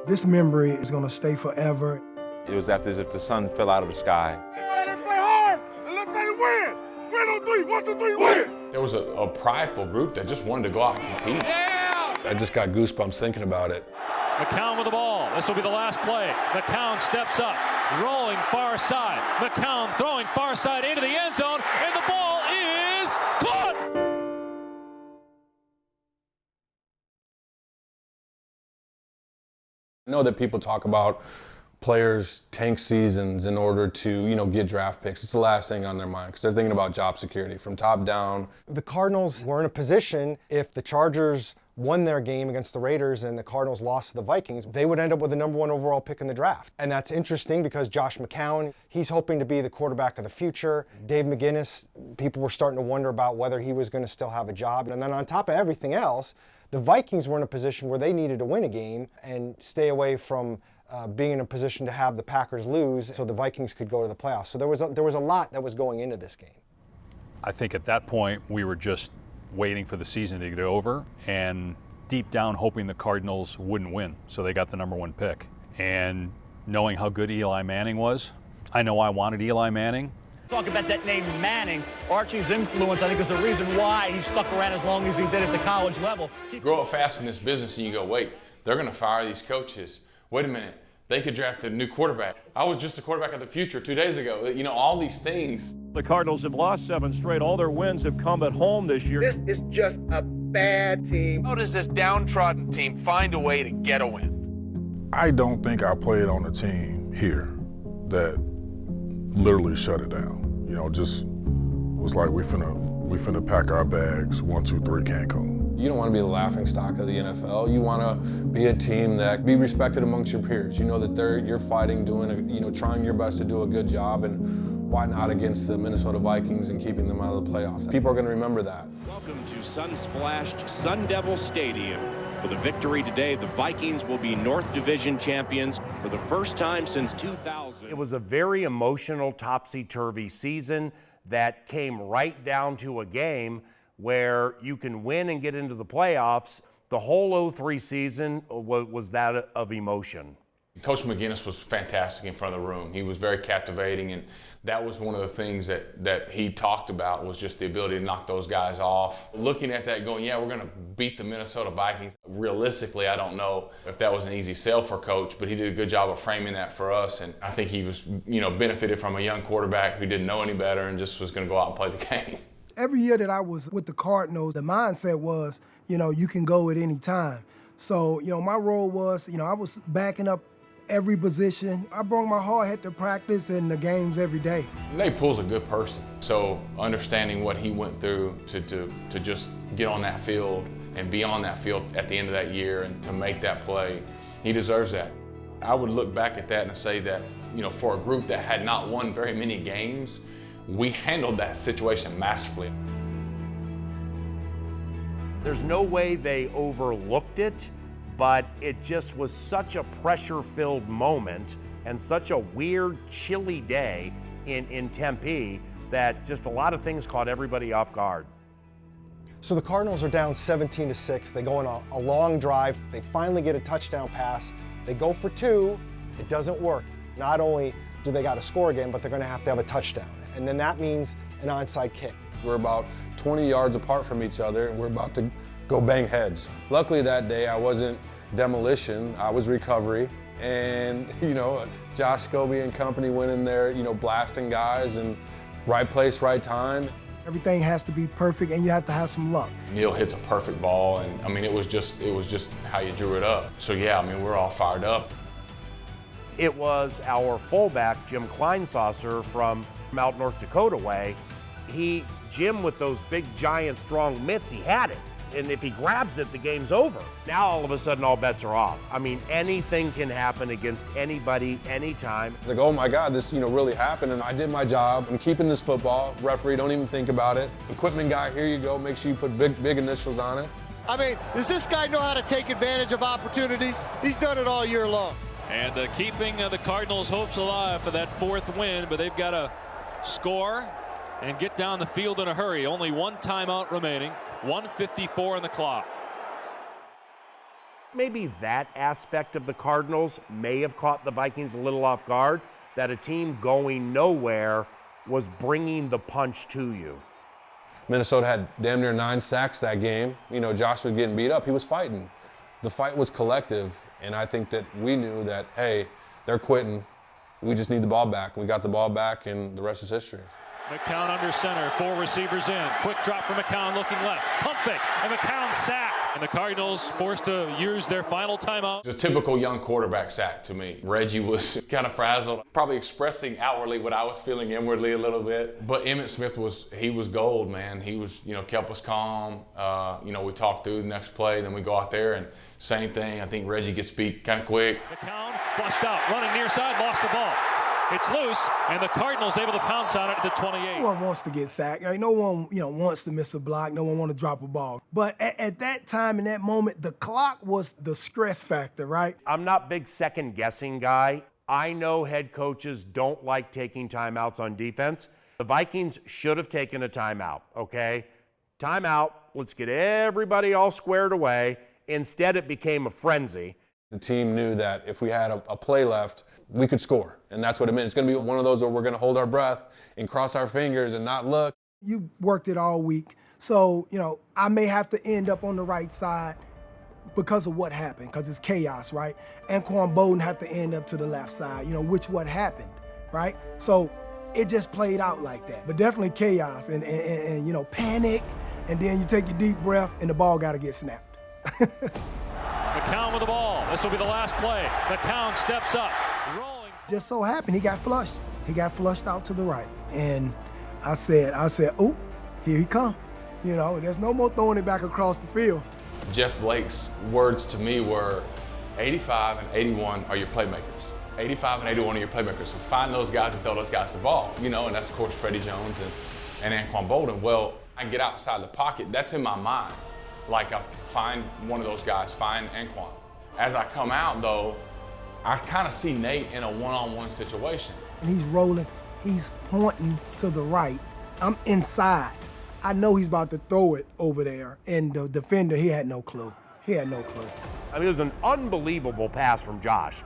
This memory is going to stay forever. It was as if the sun fell out of the sky. Let's play hard and let's play to win. Win on three. 1, 2, 3, win. There was a prideful group that just wanted to go out and compete. Yeah! I just got goosebumps thinking about it. McCown with the ball. This will be the last play. McCown steps up, rolling far side. McCown throwing far side into the end zone, and the ball is caught! I know that people talk about players tank seasons in order to, get draft picks. It's the last thing on their mind because they're thinking about job security from top down. The Cardinals were in a position, if the Chargers won their game against the Raiders and the Cardinals lost to the Vikings, they would end up with the number 1 overall pick in the draft. And that's interesting because Josh McCown, he's hoping to be the quarterback of the future. Dave McGinnis, people were starting to wonder about whether he was going to still have a job. And then on top of everything else, the Vikings were in a position where they needed to win a game and stay away from being in a position to have the Packers lose so the Vikings could go to the playoffs. So there was a lot that was going into this game. I think at that point we were just waiting for the season to get over and deep down hoping the Cardinals wouldn't win. So they got the number 1 pick. And knowing how good Eli Manning was, I know I wanted Eli Manning. Talk about that name Manning. Archie's influence, I think, is the reason why he stuck around as long as he did at the college level. You grow up fast in this business and you go, wait, they're going to fire these coaches. Wait a minute, they could draft a new quarterback. I was just the quarterback of the future 2 days ago. All these things. The Cardinals have lost 7 straight. All their wins have come at home this year. This is just a bad team. How does this downtrodden team find a way to get a win? I don't think I played on a team here that literally shut it down. Just was like, we finna pack our bags, 1, 2, 3, Cancun. You don't want to be the laughing stock of the NFL. You want to be a team that be respected amongst your peers. You know that you're fighting, trying your best to do a good job, and why not against the Minnesota Vikings and keeping them out of the playoffs? People are going to remember that. Welcome to sun-splashed Sun Devil Stadium. For the victory today, the Vikings will be North Division champions for the first time since 2000. It was a very emotional, topsy-turvy season that came right down to a game where you can win and get into the playoffs. The whole 03 season was that of emotion. Coach McGinnis was fantastic in front of the room. He was very captivating, and that was one of the things that he talked about was just the ability to knock those guys off. Looking at that going, yeah, we're going to beat the Minnesota Vikings. Realistically, I don't know if that was an easy sell for Coach, but he did a good job of framing that for us, and I think he was, benefited from a young quarterback who didn't know any better and just was going to go out and play the game. Every year that I was with the Cardinals, the mindset was, you can go at any time. So, my role was, I was backing up every position. I brought my hard head to practice and the games every day. Nate Poole's a good person, so understanding what he went through to just get on that field and be on that field at the end of that year and to make that play, he deserves that. I would look back at that and say that, for a group that had not won very many games, we handled that situation masterfully. There's no way they overlooked it, but it just was such a pressure-filled moment and such a weird, chilly day in Tempe that just a lot of things caught everybody off guard. So the Cardinals are down 17-6. They go on a long drive. They finally get a touchdown pass. They go for 2. It doesn't work. Not only do they got to score again, but they're going to have a touchdown. And then that means an onside kick. We're about 20 yards apart from each other, and we're about to go bang heads. Luckily that day I wasn't demolition, I was recovery. And, Josh Scobie and company went in there, blasting guys, and right place, right time. Everything has to be perfect, and you have to have some luck. Neil hits a perfect ball, and it was just how you drew it up. So yeah, we're all fired up. It was our fullback, Jim Kleinsasser from out North Dakota way. Jim with those big, giant, strong mitts, he had it. And if he grabs it, the game's over. Now all of a sudden, all bets are off. Anything can happen against anybody, anytime. It's like, oh my God, this really happened, and I did my job. I'm keeping this football. Referee, don't even think about it. Equipment guy, here you go. Make sure you put big initials on it. Does this guy know how to take advantage of opportunities? He's done it all year long. And keeping the Cardinals' hopes alive for that 4th win, but they've got to score and get down the field in a hurry. Only one timeout remaining, 1:54 on the clock. maybe that aspect of the Cardinals may have caught the Vikings a little off guard, that a team going nowhere was bringing the punch to you. Minnesota had damn near 9 sacks that game. You know, Josh was getting beat up. He was fighting. The fight was collective, and I think that we knew that, hey, they're quitting. We just need the ball back. We got the ball back, and the rest is history. McCown under center, 4 receivers in. Quick drop for McCown, looking left. Pump fake, and McCown sacked. And the Cardinals forced to use their final timeout. It's a typical young quarterback sack to me. Reggie was kind of frazzled, probably expressing outwardly what I was feeling inwardly a little bit. But Emmitt Smith was gold, man. He was, kept us calm. We talked through the next play, then we go out there and same thing. I think Reggie gets beat kind of quick. McCown flushed out, running near side, lost the ball. It's loose, and the Cardinals able to pounce on it at the 28. No one wants to get sacked. Right? No one, wants to miss a block. No one wants to drop a ball. But at that time, in that moment, the clock was the stress factor, right? I'm not big second-guessing guy. I know head coaches don't like taking timeouts on defense. The Vikings should have taken a timeout, okay? Timeout, let's get everybody all squared away. Instead, it became a frenzy. The team knew that if we had a play left, we could score. And that's what it meant. It's going to be one of those where we're going to hold our breath and cross our fingers and not look. You worked it all week. So, I may have to end up on the right side because of what happened, because it's chaos, right? Anquan Bolden have to end up to the left side, which what happened, right? So it just played out like that. But definitely chaos and panic, and then you take your deep breath and the ball got to get snapped. McCown with the ball. This will be the last play. McCown steps up, rolling. Just so happened he got flushed. He got flushed out to the right. And I said, oh, here he come. There's no more throwing it back across the field. Jeff Blake's words to me were 85 and 81 are your playmakers. 85 and 81 are your playmakers. So find those guys and throw those guys the ball. And that's, of course, Freddie Jones and Anquan Bolden. Well, I get outside the pocket. That's in my mind. Like, I find one of those guys, find Anquan. As I come out, though, I kind of see Nate in a one-on-one situation. And he's rolling. He's pointing to the right. I'm inside. I know he's about to throw it over there. And the defender, he had no clue. I mean, it was an unbelievable pass from Josh.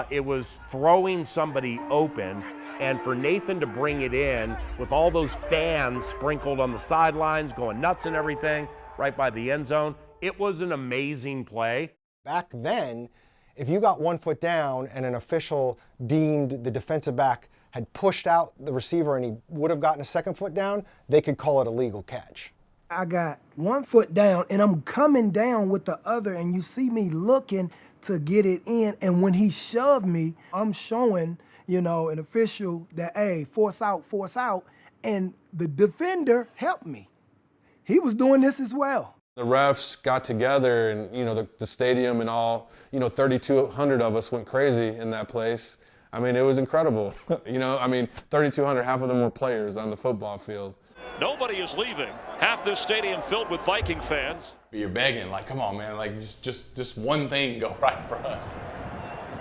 It was throwing somebody open, and for Nathan to bring it in with all those fans sprinkled on the sidelines, going nuts and everything, right by the end zone, it was an amazing play. Back then, if you got 1 foot down and an official deemed the defensive back had pushed out the receiver and he would have gotten a 2nd foot down, they could call it a legal catch. I got 1 foot down and I'm coming down with the other, and you see me looking to get it in, and when he shoved me, I'm showing, an official that, hey, force out, and the defender helped me. He was doing this as well. The refs got together and, the stadium and all, 3,200 of us went crazy in that place. I mean, it was incredible. 3,200, half of them were players on the football field. Nobody is leaving. Half this stadium filled with Viking fans. You're begging, like, come on, man, like, just one thing go right for us.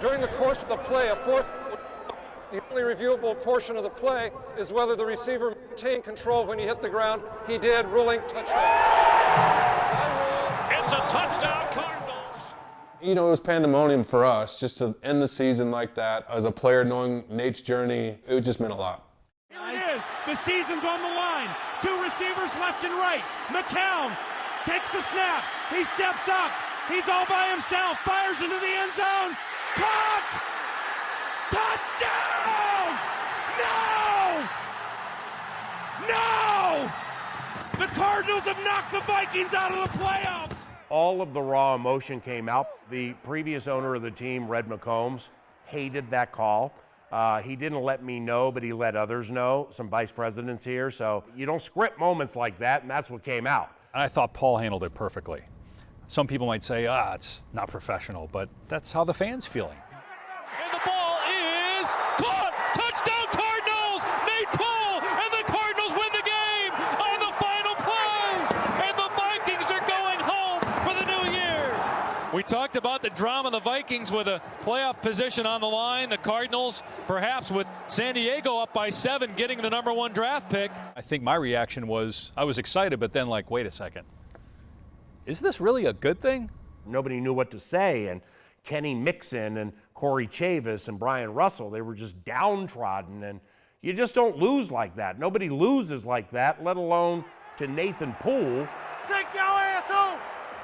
During the course of the play, the only reviewable portion of the play is whether the receiver maintained control when he hit the ground. He did, ruling touchdown. It's a touchdown, Cardinals. It was pandemonium for us just to end the season like that. As a player, knowing Nate's journey, it just meant a lot. Here it is. The season's on the line. 2 receivers left and right. McCown takes the snap. He steps up. He's all by himself. Fires into the end zone. Caught! Touchdown! No! The Cardinals have knocked the Vikings out of the playoffs. All of the raw emotion came out. The previous owner of the team, Red McCombs, hated that call. He didn't let me know, but he let others know, some vice presidents here. So you don't script moments like that, and that's what came out. And I thought Paul handled it perfectly. Some people might say, it's not professional, but that's how the fans feeling. And the ball is caught! Touchdown Cardinals! Nate Paul, and the Cardinals win the game on the final play! And the Vikings are going home for the new year! We talked about the drama of the Vikings with a playoff position on the line. The Cardinals, perhaps with San Diego up by 7, getting the #1 draft pick. I think my reaction was, I was excited, but then wait a second. Is this really a good thing? Nobody knew what to say, and Kenny Mixon and Corey Chavis and Brian Russell, they were just downtrodden, and you just don't lose like that. Nobody loses like that, let alone to Nathan Poole. Take y'all ass home.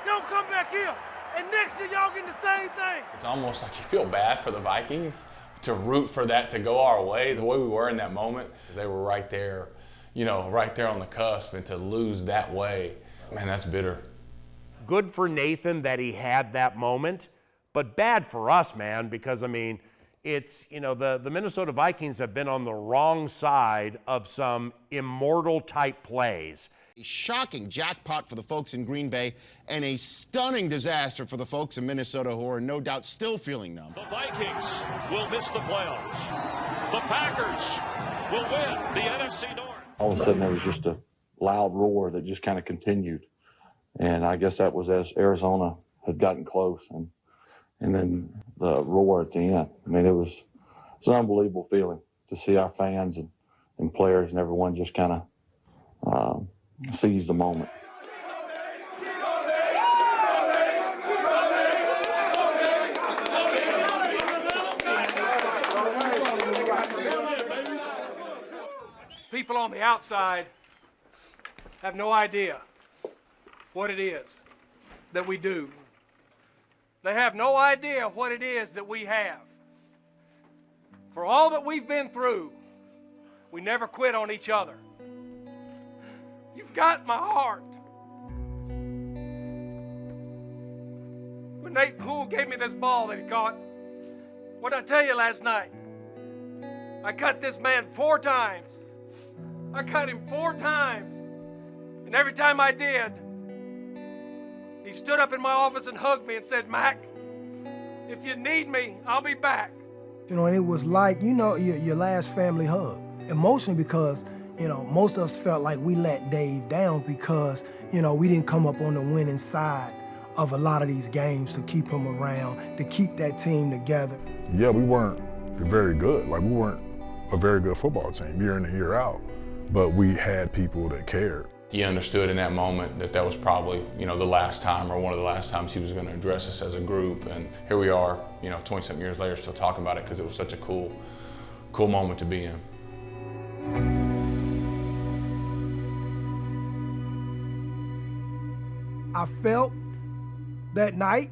Don't come back here. And next year, y'all getting the same thing. It's almost like you feel bad for the Vikings to root for that to go our way, the way we were in that moment, because they were right there, right there on the cusp, and to lose that way, man, that's bitter. Good for Nathan that he had that moment, but bad for us, man, because, it's, the Minnesota Vikings have been on the wrong side of some immortal-type plays. A shocking jackpot for the folks in Green Bay and a stunning disaster for the folks in Minnesota who are no doubt still feeling numb. The Vikings will miss the playoffs. The Packers will win the NFC North. All of a sudden, there was just a loud roar that just kind of continued. And I guess that was as Arizona had gotten close. And then the roar at the end. It was an unbelievable feeling to see our fans and players and everyone just kind of seize the moment. People on the outside have no idea what it is that we do. They have no idea what it is that we have. For all that we've been through, we never quit on each other. You've got my heart. When Nate Poole gave me this ball that he caught, what did I tell you last night? I cut this man 4 times. I cut him 4 times. And every time I did, he stood up in my office and hugged me and said, Mac, if you need me, I'll be back. And it was like, your last family hug. Emotionally, because, most of us felt like we let Dave down because, we didn't come up on the winning side of a lot of these games to keep him around, to keep that team together. Yeah, we weren't very good. We weren't a very good football team year in and year out, but we had people that cared. He understood in that moment that was probably, the last time or one of the last times he was going to address us as a group. And here we are, 20-something years later, still talking about it because it was such a cool moment to be in. I felt that night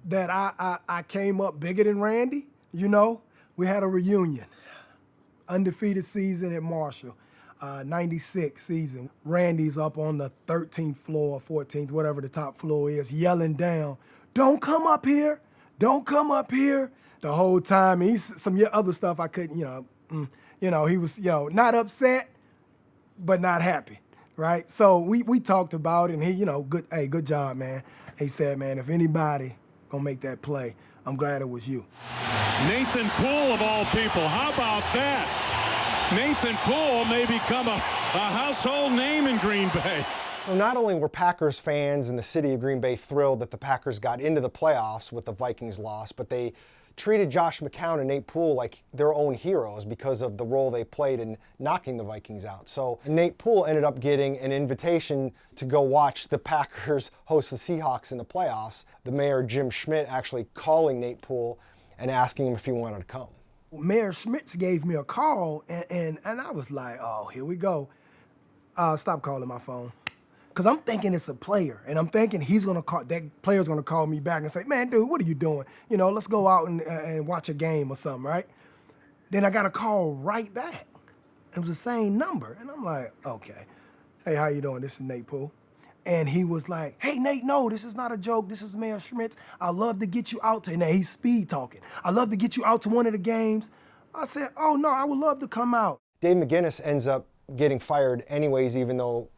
that I came up bigger than Randy. We had a reunion, undefeated season at Marshall. 96 season. Randy's up on the 13th floor, 14th, whatever the top floor is, yelling down, don't come up here, don't come up here. The whole time, some other stuff I couldn't, he was, not upset, but not happy, right? So we talked about it, and he, good job, man. He said, man, if anybody gonna make that play, I'm glad it was you. Nathan Poole, of all people, how about that? Nathan Poole may become a household name in Green Bay. So not only were Packers fans in the city of Green Bay thrilled that the Packers got into the playoffs with the Vikings loss, but they treated Josh McCown and Nate Poole like their own heroes because of the role they played in knocking the Vikings out. So Nate Poole ended up getting an invitation to go watch the Packers host the Seahawks in the playoffs. The mayor, Jim Schmidt, actually calling Nate Poole and asking him if he wanted to come. Mayor Schmitz gave me a call, and I was like, oh, here we go. Stop calling my phone. Because I'm thinking it's a player, and I'm thinking that player's going to call me back and say, man, dude, what are you doing? Let's go out and watch a game or something, right? Then I got a call right back. It was the same number, and I'm like, okay. Hey, how you doing? This is Nate Poole. And he was like, hey, Nate, no, this is not a joke. This is Mayor Schmitz. I'd love to get you out to, and he's speed talking. I'd love to get you out to one of the games. I said, oh, no, I would love to come out. Dave McGinnis ends up getting fired anyways, even though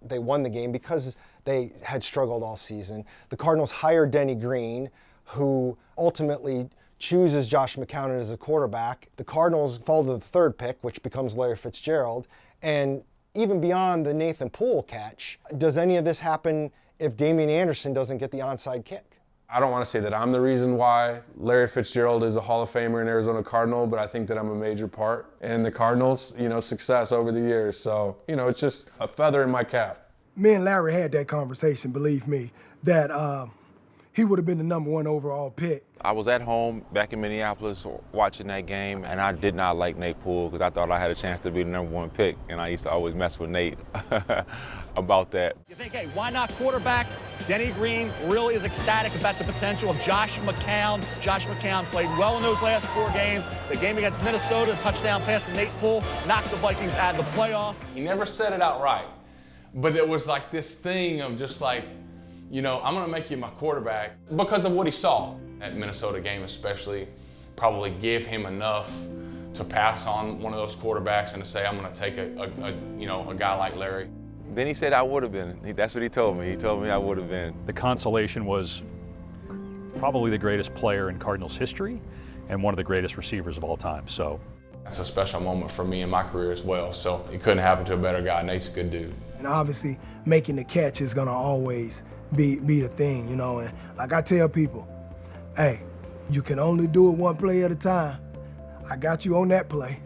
they won the game because they had struggled all season. The Cardinals hired Denny Green, who ultimately chooses Josh McCown as a quarterback. The Cardinals fall to the 3rd pick, which becomes Larry Fitzgerald. And even beyond the Nathan Poole catch, does any of this happen if Damian Anderson doesn't get the onside kick? I don't want to say that I'm the reason why Larry Fitzgerald is a Hall of Famer in Arizona Cardinal, but I think that I'm a major part in the Cardinals, success over the years. So, it's just a feather in my cap. Me and Larry had that conversation, believe me, that he would have been the #1 overall pick. I was at home back in Minneapolis watching that game, and I did not like Nate Poole because I thought I had a chance to be the #1 pick, and I used to always mess with Nate about that. You think, hey, why not quarterback? Denny Green really is ecstatic about the potential of Josh McCown. Josh McCown played well in those last 4 games. The game against Minnesota, touchdown pass to Nate Poole, knocked the Vikings out of the playoff. He never said it outright, but it was like this thing of just like, you know, I'm going to make you my quarterback because of what he saw. That Minnesota game especially probably gave him enough to pass on one of those quarterbacks and to say, I'm going to take a guy like Larry. Then he said I would have been. That's what he told me. He told me I would have been. The consolation was probably the greatest player in Cardinals history and one of the greatest receivers of all time. So that's a special moment for me in my career as well. So it couldn't happen to a better guy. Nate's a good dude. And obviously, making the catch is going to always be the thing, you know. And like I tell people, hey, you can only do it one play at a time. I got you on that play.